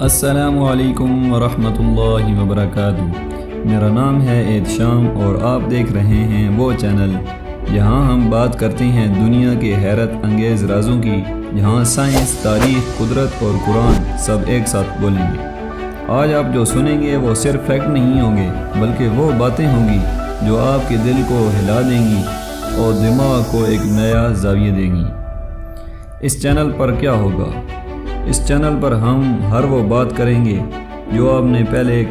السلام علیکم ورحمۃ اللہ وبرکاتہ۔ میرا نام ہے احتشام اور آپ دیکھ رہے ہیں وہ چینل جہاں ہم بات کرتے ہیں دنیا کے حیرت انگیز رازوں کی، جہاں سائنس، تاریخ، قدرت اور قرآن سب ایک ساتھ بولیں گے۔ آج آپ جو سنیں گے وہ صرف فیکٹ نہیں ہوں گے، بلکہ وہ باتیں ہوں گی جو آپ کے دل کو ہلا دیں گی اور دماغ کو ایک نیا زاویہ دیں گی۔ اس چینل پر کیا ہوگا؟ اس چینل پر ہم ہر وہ بات کریں گے جو آپ نے پہلے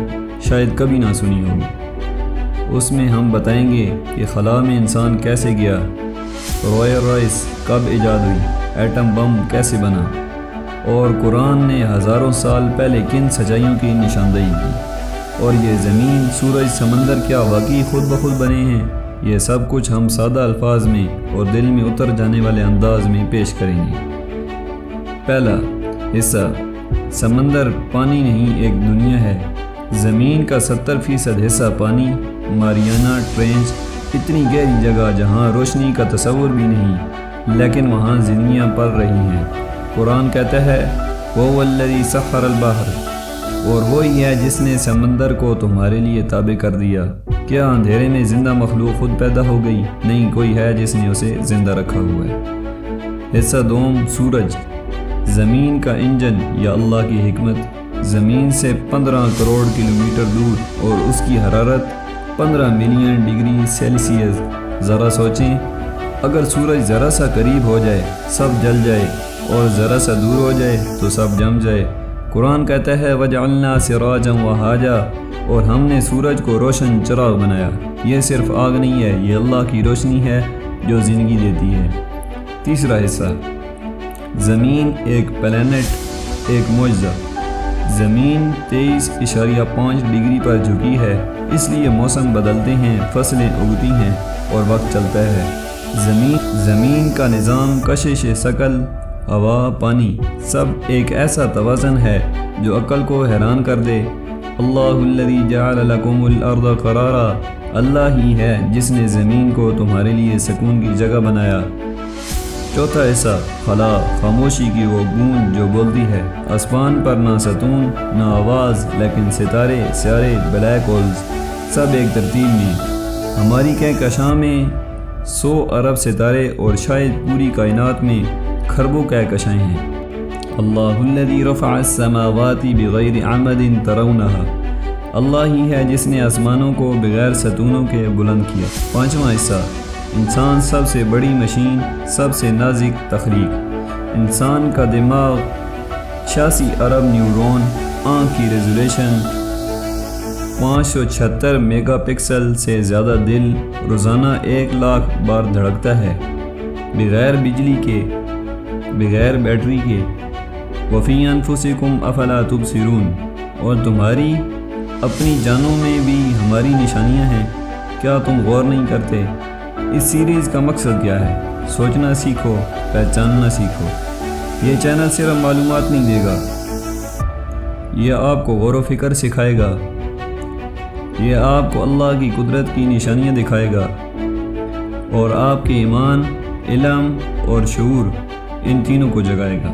شاید کبھی نہ سنی ہوگی۔ اس میں ہم بتائیں گے کہ خلا میں انسان کیسے گیا، رائل رائس کب ایجاد ہوئی، ایٹم بم کیسے بنا، اور قرآن نے ہزاروں سال پہلے کن سچائیوں کی نشاندہی کی، اور یہ زمین، سورج، سمندر کیا واقعی خود بخود بنے ہیں۔ یہ سب کچھ ہم سادہ الفاظ میں اور دل میں اتر جانے والے انداز میں پیش کریں گے۔ پہلا حصہ، سمندر پانی نہیں ایک دنیا ہے۔ زمین کا 70% حصہ پانی، ماریانا ٹرینچ، اتنی گہری جگہ جہاں روشنی کا تصور بھی نہیں، لیکن وہاں زندگیاں پل رہی ہیں۔ قرآن کہتا ہے وَهُوَ الَّذِي سَخَّرَ الْبَحْرَ، اور وہی ہے جس نے سمندر کو تمہارے لیے تابع کر دیا۔ کیا اندھیرے میں زندہ مخلوق خود پیدا ہو گئی؟ نہیں، کوئی ہے جس نے اسے زندہ رکھا ہوا ہے۔ حصہ دوم، سورج، زمین کا انجن یا اللہ کی حکمت۔ زمین سے 15 کروڑ کلومیٹر دور اور اس کی حرارت 15 ملین ڈگری سیلسیس۔ ذرا سوچیں، اگر سورج ذرا سا قریب ہو جائے سب جل جائے، اور ذرا سا دور ہو جائے تو سب جم جائے۔ قرآن کہتا ہے وَجَعَلْنَا سِرَاجًا وَهَاجًا، اور ہم نے سورج کو روشن چراغ بنایا۔ یہ صرف آگ نہیں ہے، یہ اللہ کی روشنی ہے جو زندگی دیتی ہے۔ تیسرا حصہ، زمین ایک پلینٹ، ایک معجزہ۔ زمین 23.5 ڈگری پر جھکی ہے، اس لیے موسم بدلتے ہیں، فصلیں اگتی ہیں اور وقت چلتا ہے۔ زمین کا نظام، کشش ثقل، ہوا، پانی، سب ایک ایسا توازن ہے جو عقل کو حیران کر دے۔ اللہ الذی جعل لکم الارض قرارا، اللہ ہی ہے جس نے زمین کو تمہارے لیے سکون کی جگہ بنایا۔ چوتھا حصہ، خلا، خاموشی کی وہ گونج جو بولتی ہے۔ آسمان پر نہ ستون نہ آواز، لیکن ستارے، سیارے، بلیک ہولز، سب ایک ترتیب میں۔ ہماری کہکشاں میں 100 ارب ستارے اور شاید پوری کائنات میں کھربوں کہکشائیں ہیں۔ اللہ الذی رفع السماوات بغیر عمد ترونها، اللہ ہی ہے جس نے آسمانوں کو بغیر ستونوں کے بلند کیا۔ پانچواں حصہ، انسان سب سے بڑی مشین، سب سے نازک تخلیق۔ انسان کا دماغ، 86 ارب نیورون، آنکھ کی ریزولیشن 576 میگا پکسل سے زیادہ، دل روزانہ 1 لاکھ بار دھڑکتا ہے، بغیر بجلی کے، بغیر بیٹری کے۔ وفی انفسکم افلا تبصرون، اور تمہاری اپنی جانوں میں بھی ہماری نشانیاں ہیں، کیا تم غور نہیں کرتے؟ اس سیریز کا مقصد کیا ہے؟ سوچنا سیکھو، پہچاننا سیکھو۔ یہ چینل صرف معلومات نہیں دے گا، یہ آپ کو غور و فکر سکھائے گا، یہ آپ کو اللہ کی قدرت کی نشانیاں دکھائے گا، اور آپ کے ایمان، علم اور شعور، ان تینوں کو جگائے گا۔